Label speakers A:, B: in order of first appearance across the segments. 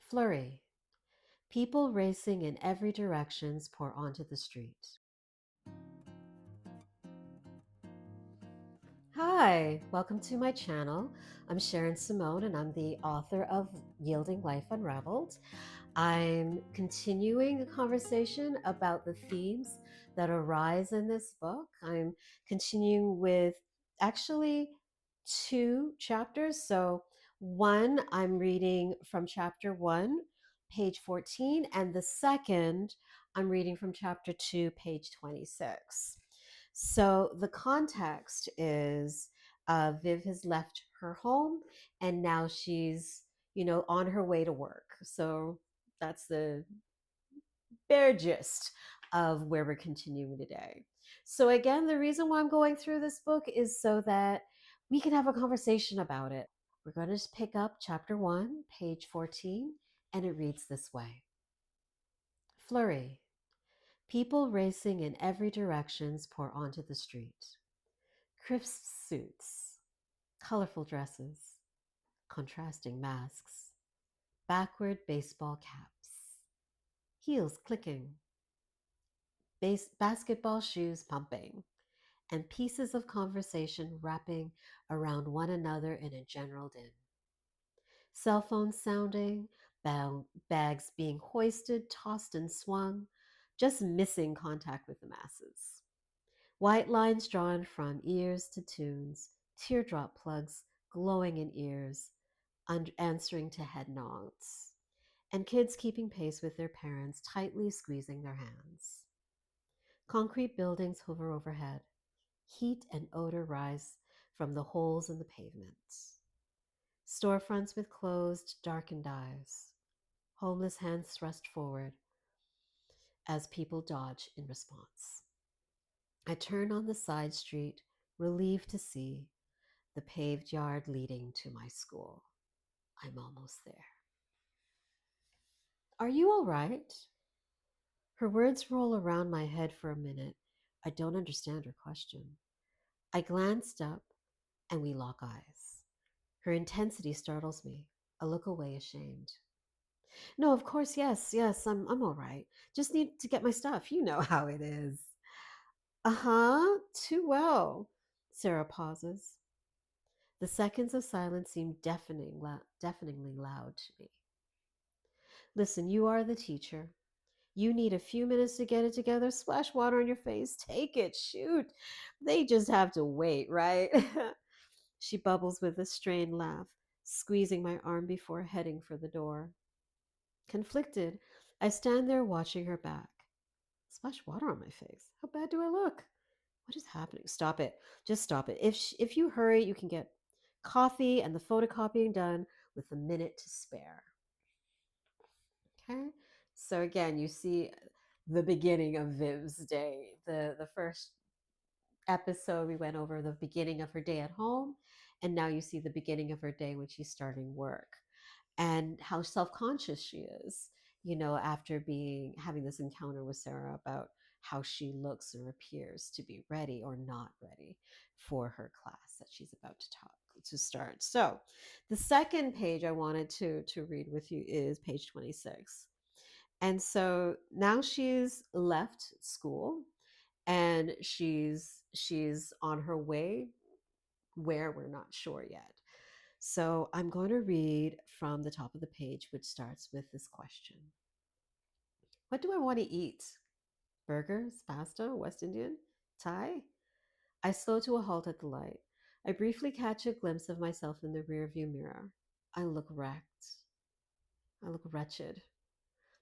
A: Flurry. People racing in every directions pour onto the street. Hi, welcome to my channel. I'm Sharon Simone and I'm the author of Yielding Life Unraveled. I'm continuing a conversation about the themes that arise in this book. I'm continuing with actually two chapters. So, one, I'm reading from chapter 1, page 14, and the second, I'm reading from chapter 2, page 26. So, the context is Viv has left her home and now she's on her way to work. So that's the bare gist of where we're continuing today. So, again, the reason why I'm going through this book is so that we can have a conversation about it. We're going to just pick up chapter 1, page 14, and it reads this way. Flurry. People racing in every directions pour onto the street. Crisp suits, colorful dresses, contrasting masks, backward baseball caps, heels clicking, basketball shoes pumping, and pieces of conversation wrapping around one another in a general din. Cell phones sounding, bags being hoisted, tossed, and swung, just missing contact with the masses. White lines drawn from ears to tunes, teardrop plugs glowing in ears, answering to head nods, and kids keeping pace with their parents, tightly squeezing their hands. Concrete buildings hover overhead. Heat and odor rise from the holes in the pavement. Storefronts with closed, darkened eyes. Homeless hands thrust forward as people dodge in response. I turn on the side street, relieved to see the paved yard leading to my school. I'm almost there. Are you all right? Her words roll around my head for a minute. I don't understand her question. I glanced up and we lock eyes. Her intensity startles me. I look away ashamed. No, of course, yes, I'm all right. Just need to get my stuff. You know how it is. Uh-huh, too well. Sarah pauses. The seconds of silence seem deafeningly loud to me. Listen, you are the teacher. You need a few minutes to get it together. Splash water on your face. Take it. Shoot. They just have to wait, right? She bubbles with a strained laugh, squeezing my arm before heading for the door. Conflicted, I stand there watching her back. Splash water on my face. How bad do I look? What is happening? Stop it. Just stop it. If you hurry, you can get coffee and the photocopying done with a minute to spare. Okay? So again, you see the beginning of Viv's day. The first episode we went over the beginning of her day at home, and now you see the beginning of her day when she's starting work and how self-conscious she is, after being having this encounter with Sarah about how she looks or appears to be ready or not ready for her class that she's about to start. So the second page I wanted to read with you is page 26. And so now she's left school and she's on her way where we're not sure yet. So I'm going to read from the top of the page, which starts with this question. What do I want to eat? Burgers, pasta, West Indian, Thai? I slow to a halt at the light. I briefly catch a glimpse of myself in the rearview mirror. I look wrecked. I look wretched.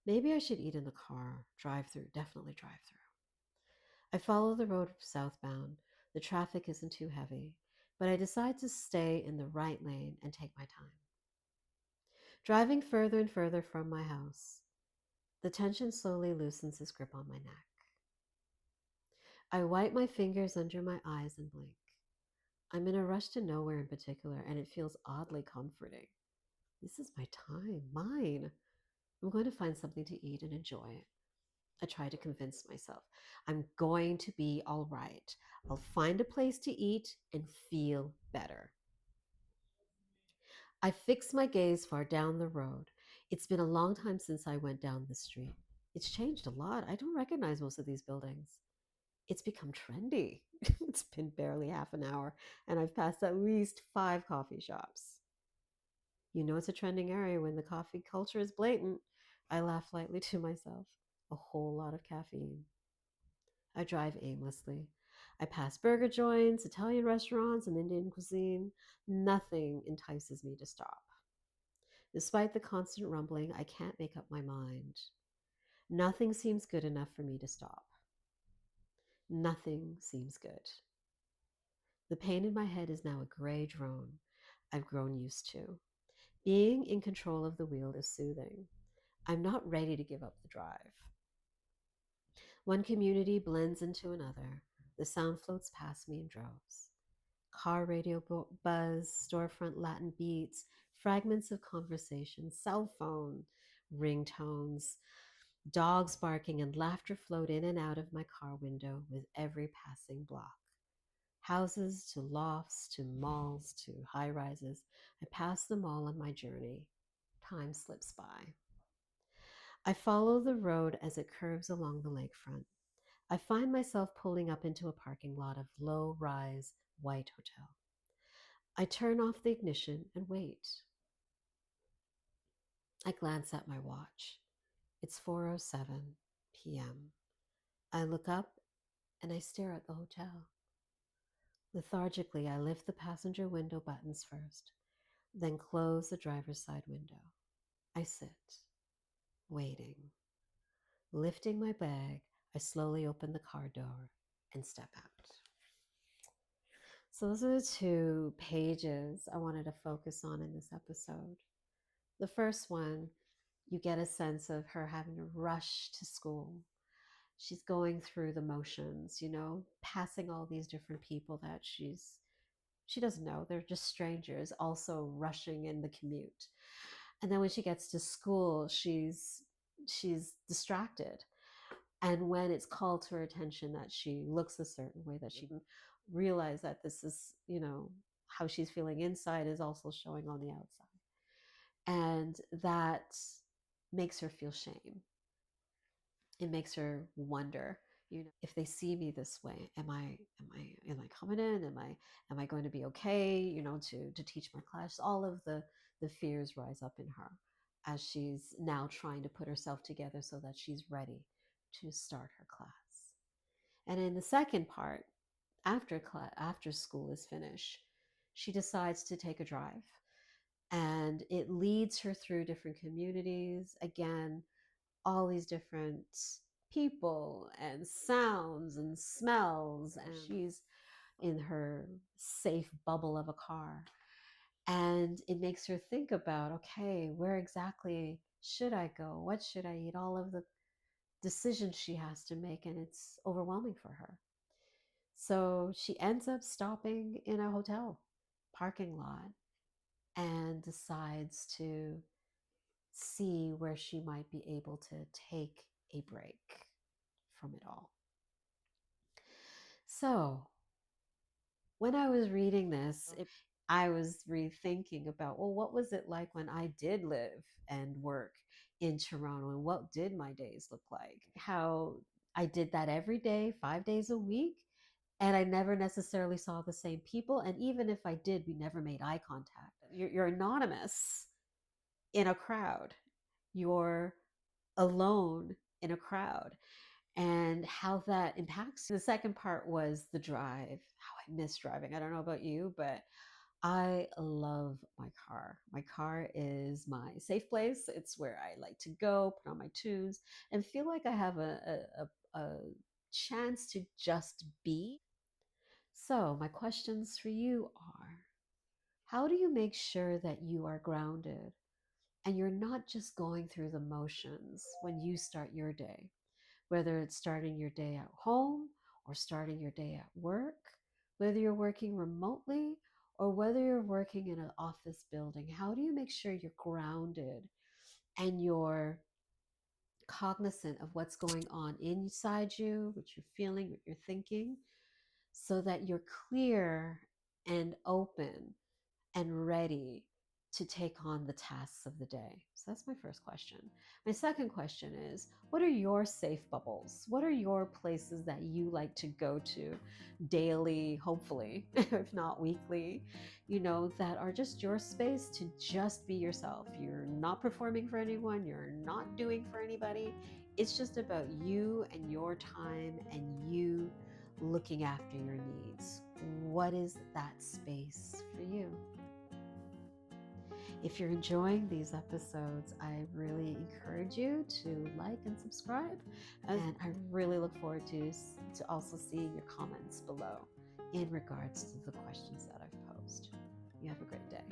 A: Maybe I should eat in the car. Drive through, definitely drive through. I follow the road southbound. The traffic isn't too heavy, but I decide to stay in the right lane and take my time. Driving further and further from my house, the tension slowly loosens its grip on my neck. I wipe my fingers under my eyes and blink. I'm in a rush to nowhere in particular, and it feels oddly comforting. This is my time, mine. I'm going to find something to eat and enjoy it. I try to convince myself I'm going to be all right. I'll find a place to eat and feel better. I fix my gaze far down the road. It's been a long time since I went down the street. It's changed a lot. I don't recognize most of these buildings. It's become trendy. It's been barely half an hour, and I've passed at least 5 coffee shops. You know, it's a trending area when the coffee culture is blatant. I laugh lightly to myself. A whole lot of caffeine. I drive aimlessly. I pass burger joints, Italian restaurants, and Indian cuisine. Nothing entices me to stop. Despite the constant rumbling, I can't make up my mind. Nothing seems good enough for me to stop. Nothing seems good. The pain in my head is now a gray drone I've grown used to. Being in control of the wheel is soothing. I'm not ready to give up the drive. One community blends into another. The sound floats past me in droves. Car radio buzz, storefront Latin beats, fragments of conversation, cell phone ringtones, dogs barking, and laughter float in and out of my car window with every passing block. Houses to lofts to malls to high rises, I pass them all on my journey. Time slips by. I follow the road as it curves along the lakefront. I find myself pulling up into a parking lot of low rise white hotel. I turn off the ignition and wait. I glance at my watch. It's 4:07 p.m. I look up and I stare at the hotel. Lethargically, I lift the passenger window buttons first, then close the driver's side window. I sit, waiting. Lifting my bag, I slowly open the car door and step out. So, those are the 2 pages I wanted to focus on in this episode. The first one, you get a sense of her having to rush to school. She's going through the motions, passing all these different people that she doesn't know. They're just strangers, also rushing in the commute. And then when she gets to school, she's distracted. And when it's called to her attention that she looks a certain way, that she can realize that this is, how she's feeling inside is also showing on the outside. And that makes her feel shame. It makes her wonder, if they see me this way, am I coming in? Am I going to be okay, to teach my class? All of the fears rise up in her as she's now trying to put herself together so that she's ready to start her class. And in the second part, after school is finished, she decides to take a drive, and it leads her through different communities. Again, all these different people and sounds and smells, and she's in her safe bubble of a car. And it makes her think about, okay, where exactly should I go? What should I eat? All of the decisions she has to make, and it's overwhelming for her. So she ends up stopping in a hotel parking lot and decides to see where she might be able to take a break from it all. So, when I was reading this, I was rethinking about, well, what was it like when I did live and work in Toronto, and what did my days look like? How I did that every day, 5 days a week, and I never necessarily saw the same people. And even if I did, we never made eye contact. You're anonymous in a crowd, you're alone in a crowd, and how that impacts. The second part was the drive, how I miss driving. I don't know about you, but I love my car. My car is my safe place. It's where I like to go, put on my tunes, and feel like I have a chance to just be. So, my questions for you are: how do you make sure that you are grounded and you're not just going through the motions when you start your day? Whether it's starting your day at home or starting your day at work, whether you're working remotely or whether you're working in an office building, how do you make sure you're grounded and you're cognizant of what's going on inside you, what you're feeling, what you're thinking, so that you're clear and open and ready to take on the tasks of the day? So that's my first question. My second question is, what are your safe bubbles? What are your places that you like to go to daily, hopefully, if not weekly, that are just your space to just be yourself? You're not performing for anyone, you're not doing for anybody. It's just about you and your time and you looking after your needs. What is that space for you? If you're enjoying these episodes, I really encourage you to like and subscribe. And I really look forward to also seeing your comments below in regards to the questions that I've posed. You have a great day.